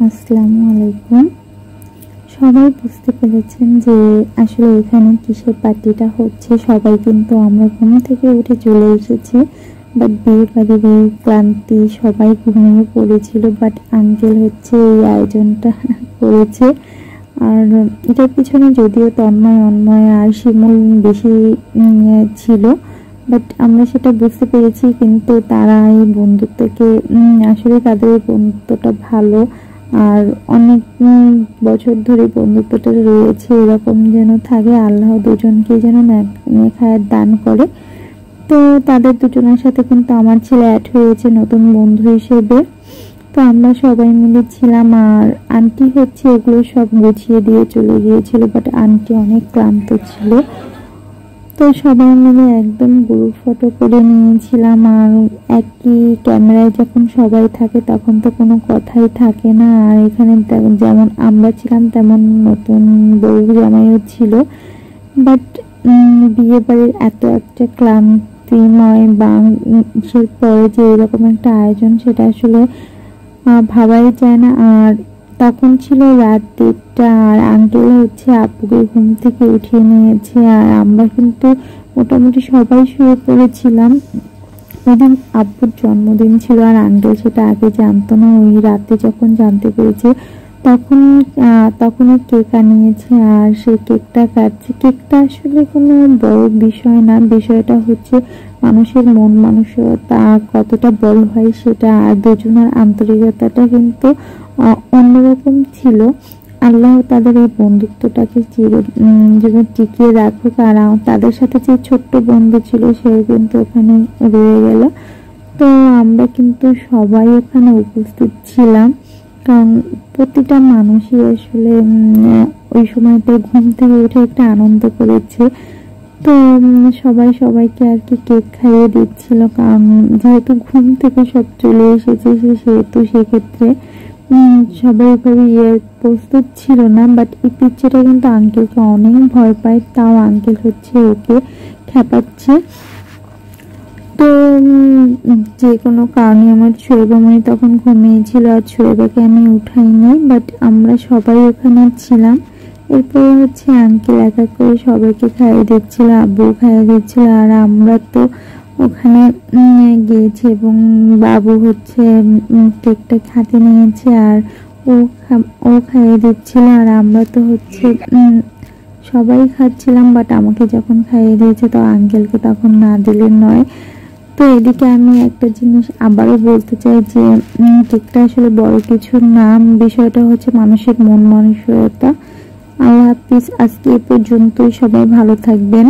আসসালামু আলাইকুম। সবাই বুঝতে পেরেছেন যে আসলে এখানে কিসের পার্টিটা হচ্ছে। সবাই কিন্তু আমরা ঘুম থেকে উঠে চলে এসেছি, বাট বিয়ে বাড়ির এই ক্লান্তি সবাই ঘুমিয়ে পড়েছিল, বাট আঙ্কেল হচ্ছে এই আয়োজনটা করেছে। আর এটার পিছনে যদিও অন্ময় আর শিমুল বেশি ছিল, বাট আমরা সেটা বুঝতে পেরেছি। কিন্তু তারা এই বন্ধুত্বকে আসলে তাদের এই বন্ধুত্বটা ভালো, আর অনেক বছর ধরে বন্ধুত্বটা রয়েছে, এরকম যেন থাকে। আল্লাহ দুজনকে যেন নেখায়াত দান করে। তো তাদের দুজনের সাথে কিন্তু আমার ছেলে অ্যাড হয়েছে নতুন বন্ধু হিসেবে। তো আমরা সবাই মিলে ছিলাম, আর আন্টি হচ্ছে এগুলো সব গুছিয়ে দিয়ে চলে গিয়েছিল, বাট আন্টি অনেক ক্লান্ত ছিল। তো সবাই মিলে একদম গ্রুপ ফটো করে নিয়েছিলাম। আর একই ক্যামেরায় যখন সবাই থাকে তখন তো কোনো কথাই থাকে না। আর এখানে যেমন আমরা ছিলাম তেমন নতুন বউ জামাইও ছিল, বাট বিয়ে বাড়ির এত একটা ক্লান্তিময় বাংশের পরে যে এরকম একটা আয়োজন, সেটা আসলে ভাবাই যায় না। আর তখন ছিল রাত 1টা, আর আঙ্কেল হচ্ছে আপুকে ঘুম থেকে উঠিয়ে নিয়েছে, আর আমরা কিন্তু মোটামুটি সবাই শুয়ে পড়েছিলাম। ওইদিন আব্বুর জন্মদিন ছিল, আর আঙ্কেল সেটা আগে জানতো না। ওই রাতে যখন জানতে পেরেছে তখন কেক আনিয়েছে, আর সেই কেকটা কাটছে। কেকটা আসলে কোনো বড় বিষয় না, বিষয়টা হচ্ছে মানুষের মন মানসিকতা কতটা বড় হয় সেটা। আর দুজনের আন্তরিকতাটা কিন্তু অন্যরকম ছিল। আল্লাহ তাদের এই বন্ধুত্বটাকে জীবন টিকিয়ে রাখুক। আর তাদের সাথে যে ছোট্ট বন্ধু ছিল সেও কিন্তু ওখানে রয়ে গেল। তো আমরা কিন্তু সবাই ওখানে উপস্থিত ছিলাম, কারণ প্রতিটা মানুষই আসলে ওই সময়টা ঘুম থেকে উঠে একটা আনন্দ করেছে। তো সবাই সবাইকে আর কি কেক খাইয়ে দিচ্ছিল, কারণ যেহেতু ঘুম থেকে সব চলে এসেছে সেহেতু সেক্ষেত্রে সবাই ওইভাবে প্রস্তুত ছিল না। বাট এই পিচ্চিটা কিন্তু আঙ্কেলকে অনেক ভয় পায়, তাও আঙ্কেল হচ্ছে ওকে খেপাচ্ছে। তো যে কোনো কারণে আমার শোয়েবামণি তখন ঘুমিয়েছিল, আর শোয়েবাকে আমি উঠাই নাই, বাট আমরা সবাই ওখানে ছিলাম। এরপরে হচ্ছে আঙ্কেল এক এক করে সবাইকে খাইয়ে দিচ্ছিল, আব্বু খাইয়ে দিচ্ছিল, আর আমরা তো ওখানে গিয়েছি এবং বাবু হচ্ছে কেকটা হাতে নিয়েছে, আর ও খাইয়ে দিচ্ছিল। আর আমরা তো হচ্ছে সবাই খাচ্ছিলাম, বাট আমাকে যখন খাইয়ে দিয়েছে তো আঙ্কেলকে তখন না দিলে নয়। তো এদিকে আমি একটা জিনিস আবারও বলতে চাই যে কেকটা আসলে বড় কিছু না, বিষয়টা হচ্ছে মানুষের মন মানসিকতা। আল্লাহ হাফিজ, আজকে এ পর্যন্তই। সবাই ভালো থাকবেন।